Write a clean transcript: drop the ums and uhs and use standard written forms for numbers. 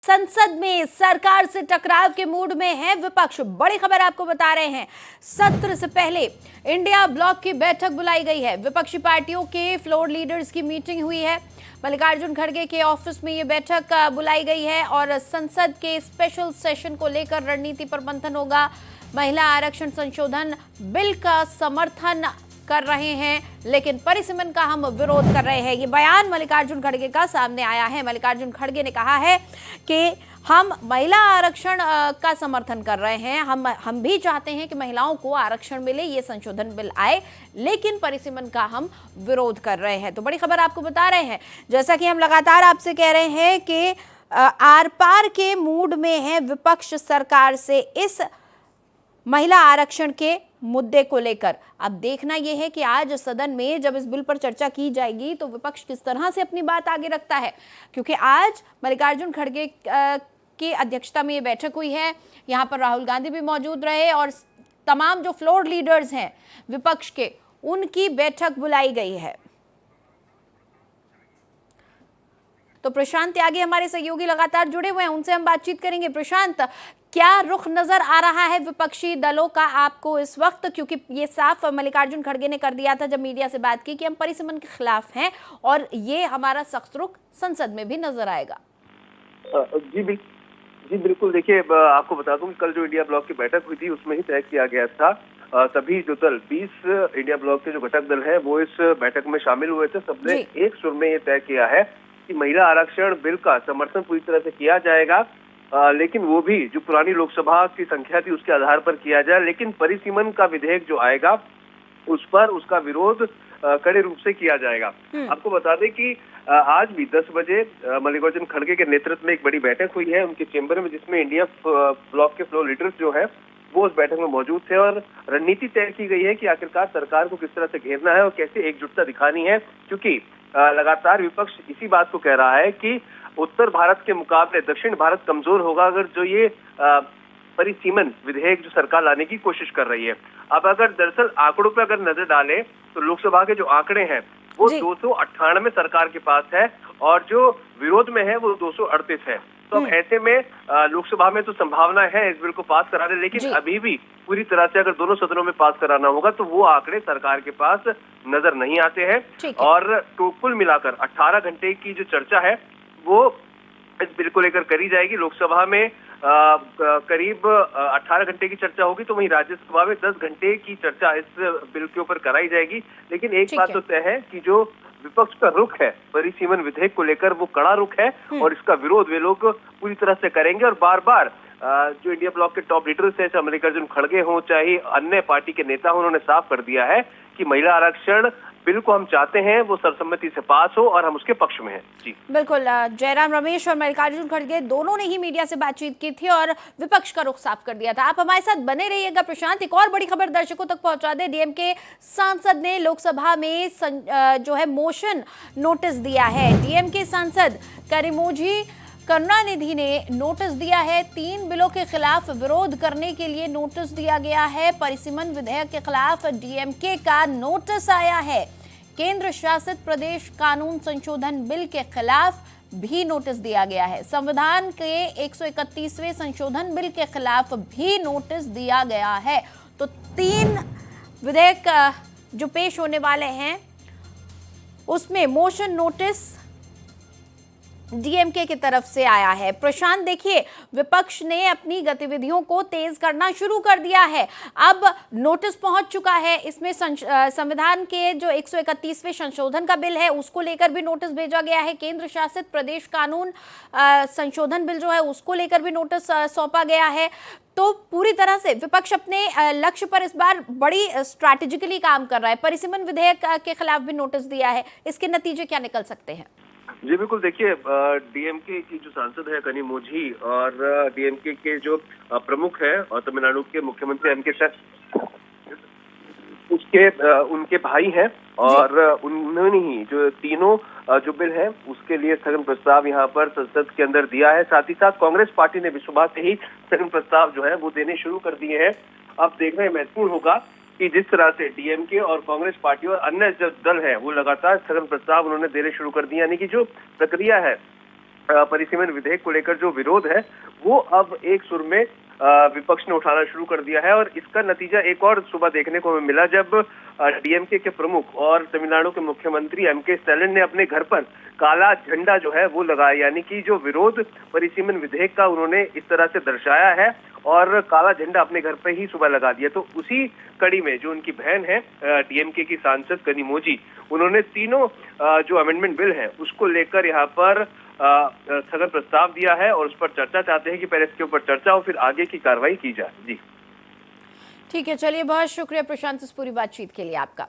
संसद में सरकार से टकराव के मूड में है विपक्ष। बड़ी खबर आपको बता रहे हैं, सत्र से पहले इंडिया ब्लॉक की बैठक बुलाई गई है। विपक्षी पार्टियों के फ्लोर लीडर्स की मीटिंग हुई है। मल्लिकार्जुन खड़गे के ऑफिस में ये बैठक बुलाई गई है और संसद के स्पेशल सेशन को लेकर रणनीति पर मंथन होगा। महिला आरक्षण संशोधन बिल का समर्थन कर रहे हैं, लेकिन परिसीमन का हम विरोध कर रहे हैं। ये बयान मल्लिकार्जुन खड़गे का सामने आया है। मल्लिकार्जुन खड़गे ने कहा है कि हम महिला आरक्षण का समर्थन कर रहे हैं, हम भी चाहते हैं कि महिलाओं को आरक्षण मिले, ये संशोधन बिल आए, लेकिन परिसीमन का हम विरोध कर रहे हैं। तो बड़ी खबर आपको बता रहे हैं, जैसा कि हम लगातार आपसे कह रहे हैं कि आर पार के मूड में है विपक्ष सरकार से इस महिला आरक्षण के मुद्दे को लेकर। अब देखना यह है कि आज सदन में जब इस बिल पर चर्चा की जाएगी तो विपक्ष किस तरह से अपनी बात आगे रखता है, क्योंकि आज मल्लिकार्जुन खड़गे की अध्यक्षता में ये बैठक हुई है। यहाँ पर राहुल गांधी भी मौजूद रहे और तमाम जो फ्लोर लीडर्स हैं विपक्ष के, उनकी बैठक बुलाई गई है। तो प्रशांत त्यागी हमारे सहयोगी लगातार जुड़े हुए हैं, उनसे हम बातचीत करेंगे। प्रशांत, क्या रुख नजर आ रहा है विपक्षी दलों का आपको इस वक्त, क्योंकि ये साफ मल्लिकार्जुन खड़गे ने कर दिया था जब मीडिया से बात की कि हम परिसीमन के खिलाफ हैं और ये हमारा सख्त रुख संसद में भी नजर आएगा। जी बिल्कुल। देखिए, आपको बता दूं, कल जो इंडिया ब्लॉक की बैठक हुई थी उसमें ही तय किया गया था। सभी जो दल 20 इंडिया ब्लॉक के जो घटक दल है वो इस बैठक में शामिल हुए थे। सबने एक सुर में ये तय किया है कि महिला आरक्षण बिल का समर्थन पूरी तरह से किया जाएगा, लेकिन वो भी जो पुरानी लोकसभा की संख्या थी उसके आधार पर किया जाए, लेकिन परिसीमन का विधेयक जो आएगा उस पर उसका विरोध कड़े रूप से किया जाएगा। आपको बता दें कि आज भी 10 बजे मल्लिकार्जुन खड़गे के नेतृत्व में एक बड़ी बैठक हुई है उनके चेंबर में, जिसमें इंडिया ब्लॉक के फ्लोर लीडर्स जो है वो उस बैठक में मौजूद थे और रणनीति तय की गई है कि आखिरकार सरकार को किस तरह से घेरना है और कैसे एकजुटता दिखानी है, क्योंकि लगातार विपक्ष इसी बात को कह रहा है कि उत्तर भारत के मुकाबले दक्षिण भारत कमजोर होगा अगर जो ये परिसीमन विधेयक जो सरकार लाने की कोशिश कर रही है। अब अगर दरअसल आंकड़ों पर अगर नजर डालें तो लोकसभा के जो आंकड़े हैं वो 298 सरकार के पास है और जो विरोध में है वो 238 है। तो अब ऐसे में लोकसभा में तो संभावना है इस बिल को पास कराने, लेकिन अभी भी पूरी तरह से अगर दोनों सदनों में पास कराना होगा तो वो आंकड़े सरकार के पास नजर नहीं आते हैं। और तो कुल मिलाकर 18 घंटे की जो चर्चा है वो इस बिल को लेकर करी जाएगी। लोकसभा में करीब 18 घंटे की चर्चा होगी, तो वहीं राज्यसभा में 10 घंटे की चर्चा इस बिल के ऊपर कराई जाएगी। लेकिन एक बात तो तय है कि जो विपक्ष का रुख है परिसीमन विधेयक को लेकर वो कड़ा रुख है और इसका विरोध वे लोग पूरी तरह से करेंगे। और बार बार जो इंडिया ब्लॉक के टॉप लीडर्स है, चाहे मल्लिकार्जुन खड़गे हों चाहे अन्य पार्टी के नेता हों, उन्होंने साफ कर दिया है कि महिला आरक्षण बिल को हम चाहते हैं वो सर्वसम्मति से पास हो और हम उसके पक्ष में हैं। जी बिल्कुल। जयराम रमेश और मल्लिकार्जुन खड़गे दोनों ने ही मीडिया से बातचीत की थी और विपक्ष का रुख साफ कर दिया था। आप हमारे साथ बने रहिएगा। प्रशांत, एक और बड़ी खबर दर्शकों तक पहुंचा दे। डीएमके सांसद ने लोकसभा में जो है मोशन नोटिस दिया है। डीएमके सांसद करिमोजी करुणानिधि ने नोटिस दिया है। 3 बिलों के खिलाफ विरोध करने के लिए नोटिस दिया गया है। परिसीमन विधेयक के खिलाफ डीएमके का नोटिस आया है। केंद्र शासित प्रदेश कानून संशोधन बिल के खिलाफ भी नोटिस दिया गया है। संविधान के 131वें संशोधन बिल के खिलाफ भी नोटिस दिया गया है। तो 3 विधेयक जो पेश होने वाले हैं उसमें मोशन नोटिस डीएमके की तरफ से आया है। प्रशांत, देखिए, विपक्ष ने अपनी गतिविधियों को तेज करना शुरू कर दिया है। अब नोटिस पहुंच चुका है। इसमें संविधान के जो 131वें संशोधन का बिल है उसको लेकर भी नोटिस भेजा गया है। केंद्र शासित प्रदेश कानून संशोधन बिल जो है उसको लेकर भी नोटिस सौंपा गया है। तो पूरी तरह से विपक्ष अपने लक्ष्य पर इस बार बड़ी स्ट्रैटेजिकली काम कर रहा है। परिसीमन विधेयक के खिलाफ भी नोटिस दिया है। इसके नतीजे क्या निकल सकते हैं? जी बिल्कुल। देखिए, डीएमके की जो सांसद है कनिमोझी और डीएमके के जो प्रमुख है और तमिलनाडु के मुख्यमंत्री एमके स्टैलिन उसके उनके भाई हैं और उन्होंने ही जो तीनों जो बिल है उसके लिए स्थगन प्रस्ताव यहाँ पर संसद के अंदर दिया है। साथ ही साथ कांग्रेस पार्टी ने भी सुबह से ही स्थगन प्रस्ताव जो है वो देने शुरू कर दिए हैं। अब देखना महत्वपूर्ण होगा कि जिस तरह से डीएमके और कांग्रेस पार्टी और अन्य जो दल है वो लगातार स्थगन प्रस्ताव उन्होंने देने शुरू कर दिए, यानी कि जो प्रक्रिया है परिसीमन विधेयक को लेकर जो विरोध है वो अब एक सुर में विपक्ष ने उठाना शुरू कर दिया है। और इसका नतीजा एक और सुबह देखने को हमें मिला जब डीएमके के प्रमुख और तमिलनाडु के मुख्यमंत्री एमके स्टैलिन ने अपने घर पर काला झंडा जो है वो लगाया, यानी कि जो विरोध परिसीमन विधेयक का उन्होंने इस तरह से दर्शाया है और काला झंडा अपने घर पे ही सुबह लगा दिया। तो उसी कड़ी में जो उनकी बहन है डीएमके की सांसद कनिमोझी, उन्होंने तीनों जो अमेंडमेंट बिल है उसको लेकर यहाँ पर स्थगन प्रस्ताव दिया है और उस पर चर्चा चाहते हैं कि पहले इसके ऊपर चर्चा हो फिर आगे की कार्रवाई की जाए। जी ठीक है, चलिए बहुत शुक्रिया प्रशांत इस पूरी बातचीत के लिए आपका।